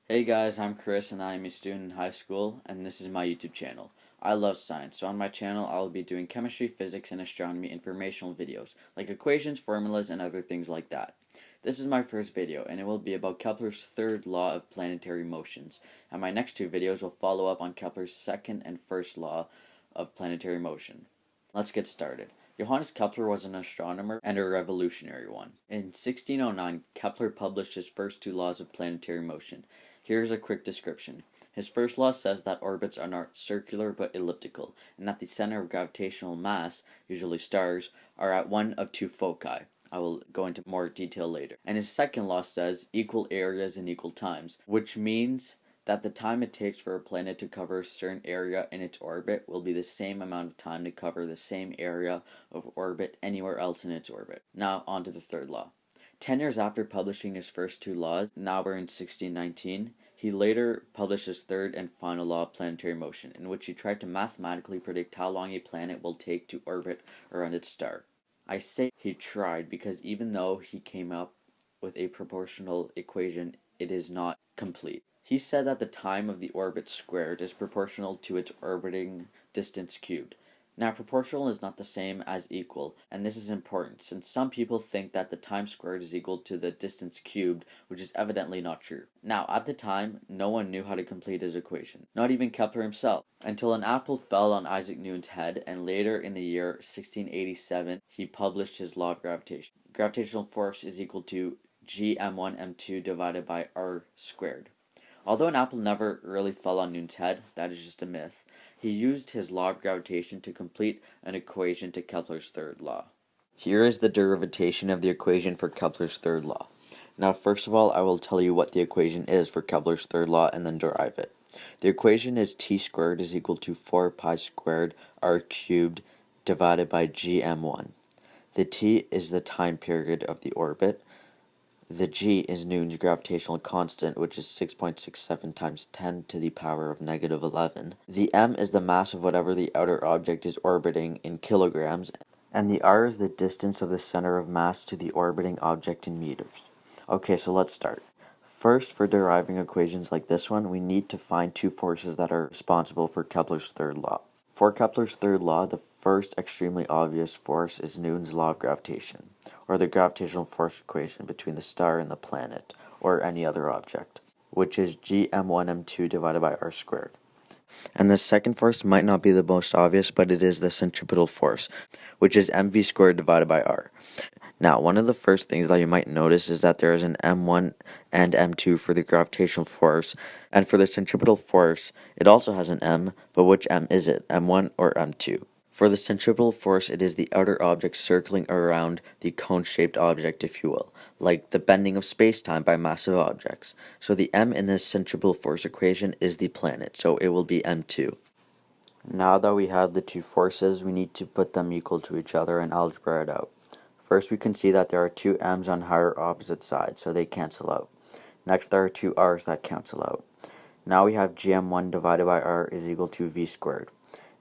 Hey guys, I'm Chris and I am a student in high school and this is my YouTube channel. I love science, so on my channel I will be doing chemistry, physics, and astronomy informational videos, like equations, formulas, and other things like that. This is my first video and it will be about Kepler's third law of planetary motions, and my next two videos will follow up on Kepler's second and first law of planetary motion. Let's get started. Johannes Kepler was an astronomer and a revolutionary one. In 1609, Kepler published his first two laws of planetary motion. Here's a quick description. His first law says that orbits are not circular but elliptical, and that the center of gravitational mass, usually stars, are at one of two foci. I will go into more detail later. And his second law says equal areas in equal times, which means that the time it takes for a planet to cover a certain area in its orbit will be the same amount of time to cover the same area of orbit anywhere else in its orbit. Now, on to the third law. 10 years after publishing his first two laws, now we're in 1619, he later published his third and final law of planetary motion, in which he tried to mathematically predict how long a planet will take to orbit around its star. I say he tried because even though he came up with a proportional equation, it is not complete. He said that the time of the orbit squared is proportional to its orbiting distance cubed. Now, proportional is not the same as equal, and this is important since some people think that the time squared is equal to the distance cubed, which is evidently not true. Now, at the time, no one knew how to complete his equation, not even Kepler himself, until an apple fell on Isaac Newton's head, and later in the year 1687, he published his law of gravitation. Gravitational force is equal to gm1m2 divided by r squared. Although an apple never really fell on Newton's head, that is just a myth, he used his law of gravitation to complete an equation to Kepler's third law. Here is the derivation of the equation for Kepler's third law. Now, first of all, I will tell you what the equation is for Kepler's third law and then derive it. The equation is t squared is equal to 4 pi squared r cubed divided by gm1. The t is the time period of the orbit. The g is Newton's gravitational constant, which is 6.67 times 10 to the power of negative 11. The m is the mass of whatever the outer object is orbiting in kilograms, and the r is the distance of the center of mass to the orbiting object in meters. Okay, so let's start. First, for deriving equations like this one, we need to find two forces that are responsible for Kepler's third law. For Kepler's third law, the first extremely obvious force is Newton's law of gravitation, or the gravitational force equation between the star and the planet, or any other object, which is gm1m2 divided by r squared. And the second force might not be the most obvious, but it is the centripetal force, which is mv squared divided by r. Now, one of the first things that you might notice is that there is an m1 and m2 for the gravitational force, and for the centripetal force, it also has an m, but which m is it, m1 or m2? For the centripetal force, it is the outer object circling around the cone-shaped object, if you will, like the bending of space-time by massive objects. So the m in this centripetal force equation is the planet, so it will be m2. Now that we have the two forces, we need to put them equal to each other and algebra it out. First, we can see that there are two m's on higher opposite sides, so they cancel out. Next, there are two r's that cancel out. Now we have gm1 divided by r is equal to v squared.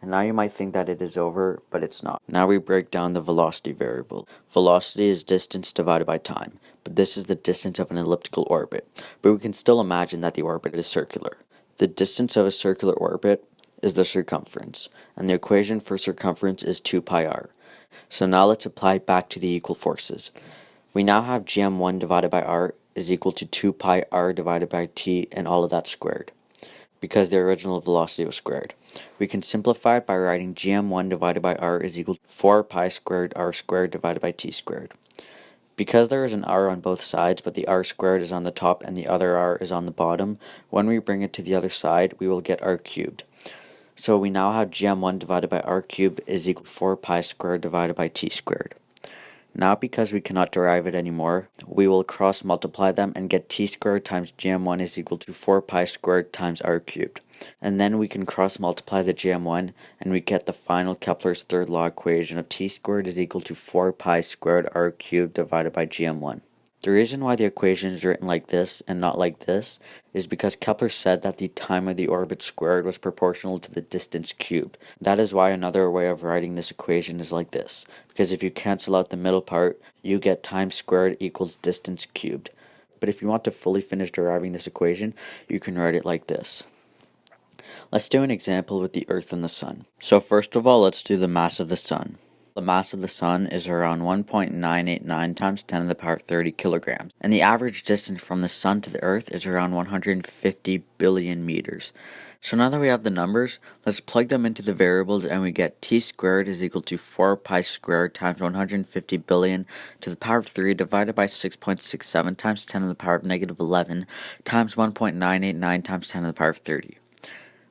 And now you might think that it is over, but it's not. Now we break down the velocity variable. Velocity is distance divided by time, but this is the distance of an elliptical orbit. But we can still imagine that the orbit is circular. The distance of a circular orbit is the circumference, and the equation for circumference is 2 pi r. So now let's apply it back to the equal forces. We now have gm1 divided by r is equal to 2 pi r divided by t, and all of that squared, because the original velocity was squared. We can simplify it by writing gm1 divided by r is equal to 4 pi squared r squared divided by t squared. Because there is an r on both sides, but the r squared is on the top and the other r is on the bottom, when we bring it to the other side, we will get r cubed. So we now have gm1 divided by r cubed is equal to 4 pi squared divided by t squared. Now, because we cannot derive it anymore, we will cross multiply them and get t squared times gm1 is equal to 4 pi squared times r cubed. And then we can cross multiply the gm1 and we get the final Kepler's third law equation of t squared is equal to 4 pi squared r cubed divided by gm1. The reason why the equation is written like this and not like this is because Kepler said that the time of the orbit squared was proportional to the distance cubed. That is why another way of writing this equation is like this, because if you cancel out the middle part, you get time squared equals distance cubed. but if you want to fully finish deriving this equation, you can write it like this. Let's do an example with the Earth and the Sun. So first of all, let's do the mass of the Sun. The mass of the Sun is around 1.989 times 10 to the power 30 kilograms, and the average distance from the Sun to the Earth is around 150 billion meters. So now that we have the numbers, let's plug them into the variables and we get t squared is equal to 4 pi squared times 150 billion to the power of 3 divided by 6.67 times 10 to the power of negative 11 times 1.989 times 10 to the power of 30.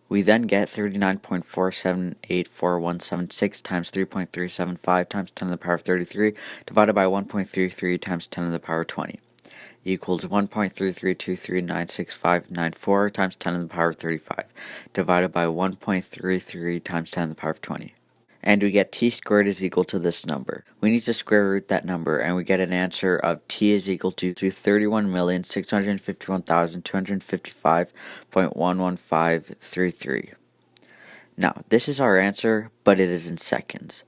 We then get 39.4784176 times 3.375 times 10 to the power of 33 divided by 1.33 times 10 to the power of 20 equals 1.33239659 times 10 to the power of 35 divided by 1.33 times 10 to the power of 20. And we get t squared is equal to this number. We need to square root that number, and we get an answer of t is equal to 31,651,255.11533. Now, this is our answer, but it is in seconds.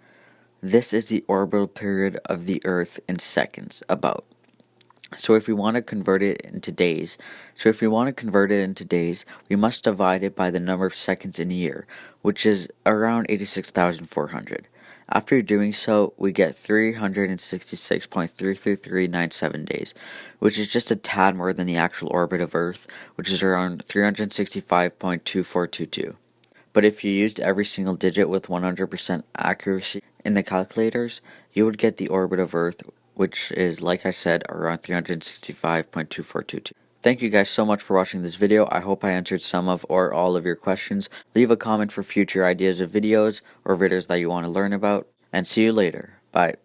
This is the orbital period of the Earth in seconds, about. So if we want to convert it into days, we must divide it by the number of seconds in a year, which is around 86,400. After doing so, we get 366.33397 days, which is just a tad more than the actual orbit of Earth, which is around 365.2422. But if you used every single digit with 100% accuracy in the calculators, you would get the orbit of Earth, which is, like I said, around 365.2422. Thank you guys so much for watching this video. I hope I answered some of or all of your questions. Leave a comment for future ideas of videos or videos that you want to learn about, and see you later. Bye.